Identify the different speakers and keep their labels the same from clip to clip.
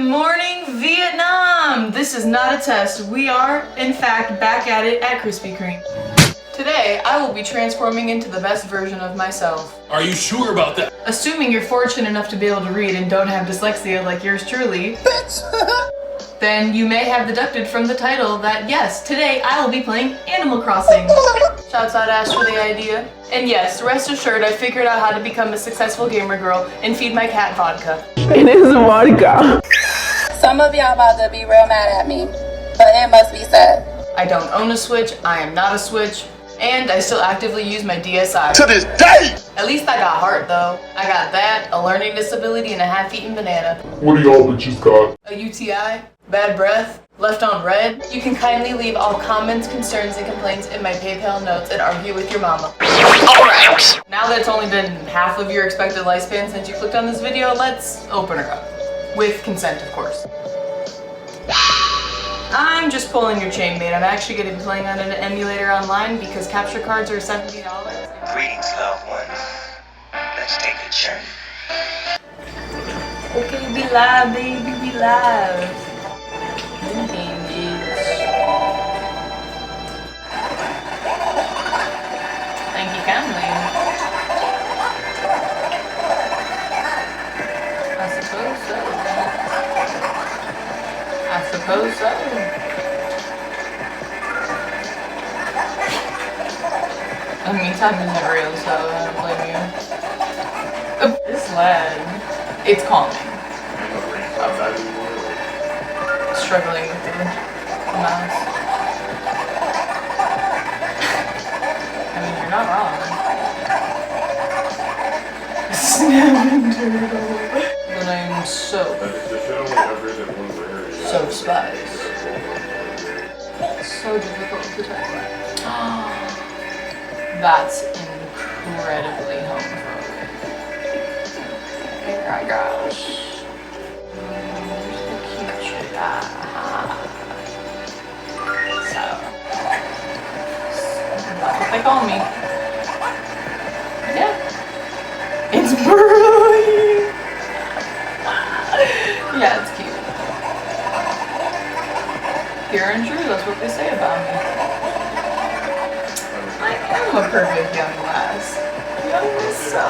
Speaker 1: morning, Vietnam! This is not a test. We are, in fact, back at it at Krispy Kreme. Today, I will be transforming into the best version of myself.
Speaker 2: Are you sure about that?
Speaker 1: Assuming you're fortunate enough to be able to read and don't have dyslexia like yours truly, then you may have deducted from the title that yes, today I will be playing Animal Crossing. Shouts out Ash for the idea. And yes, rest assured I figured out how to become a successful gamer girl and feed my cat vodka.
Speaker 3: It is vodka.
Speaker 4: Some of y'all about to be real mad at me, but it must be said.
Speaker 1: I don't own a Switch, I am not a Switch, and I still actively use my DSi.
Speaker 2: To this day!
Speaker 1: At least I got heart though. I got that, a learning disability, and a half-eaten banana.
Speaker 5: What do y'all bitches got?
Speaker 1: A UTI, bad breath, left on red. You can kindly leave all comments, concerns, and complaints in my PayPal notes and argue with your mama. Alright! Now that it's only been half of your expected lifespan since you clicked on this video, let's open her up. With consent, of course. I'm just pulling your chain, mate. I'm actually going to be playing on an emulator online because capture cards are $70.
Speaker 6: Greetings, loved ones. Let's take a journey.
Speaker 1: Okay, we live, baby, we live. New game, bitch. Thank you kindly. I suppose so. I suppose so. I mean, time isn't real, so I don't blame you. Oh, this lad, it's calming. Struggling with the mouse. I mean, you're not wrong. Snapping turtle. But I'm so spies. So difficult to type. That's incredibly homophobic. Oh my gosh. Where's the cute shit? So. That's what they call me. Yeah. It's burly. Yeah, it's cute. Pure and true, that's what they say about me. I am a perfect young lass. Young as so.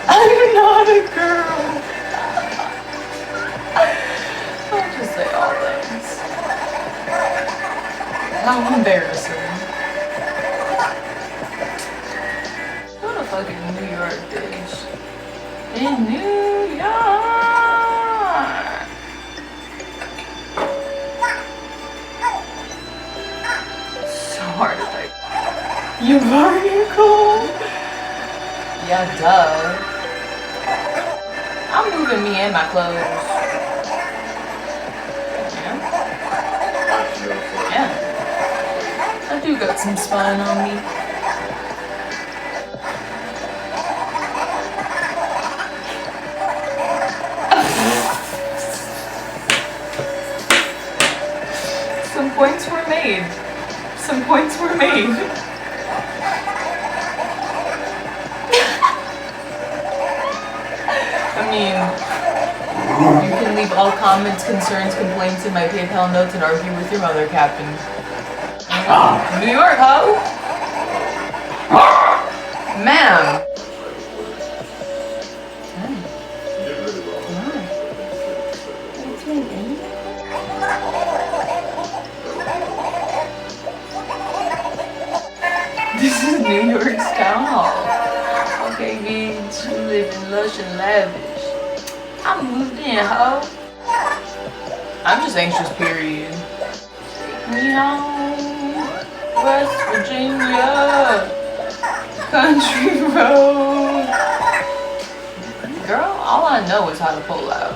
Speaker 1: I'm not a girl. I'll just say all things. How embarrassing. What a fucking New York bitch. In New York. Hard to type. You barnacle? Yeah, duh. I'm moving me and my clothes. Yeah. I do got some spine on me. Some points were made. Some points were made. I mean, you can leave all comments, concerns, complaints in my PayPal notes and argue with your mother, Captain. New York, ho! Ma'am! This is New York's town hall. Okay, bitch, you live in lush and lavish. I moved in, ho. I'm just anxious, period. Take me home, West Virginia, country road. Girl, all I know is how to pull out.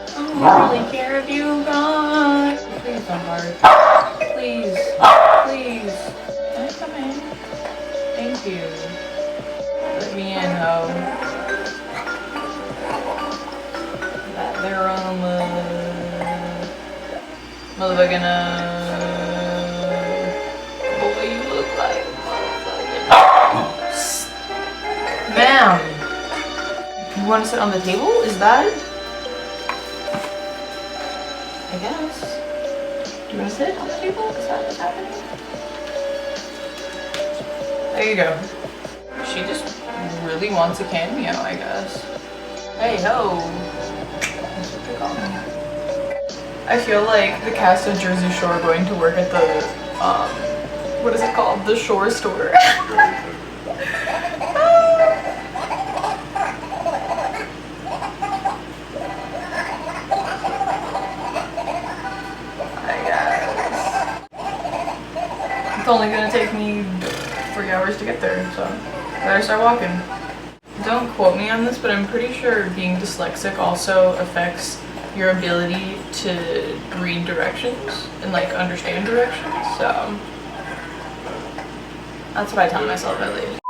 Speaker 1: I don't really care if you gone. Please don't hurt. Please, please. Can I come in? Thank you. Let me in, ho. That there motherfucking boy, you look like ma'am. You want to sit on the table? Is that? I guess. Do you want to sit on the table? Is that what's happening? There you go. She just really wants a cameo, I guess. Hey ho! That's what they call me. I feel like the cast of Jersey Shore going to work at the, what is it called? The Shore Store. It's only gonna take me 3 hours to get there, so better start walking. Don't quote me on this, but I'm pretty sure being dyslexic also affects your ability to read directions and like understand directions, so that's what I tell myself at least.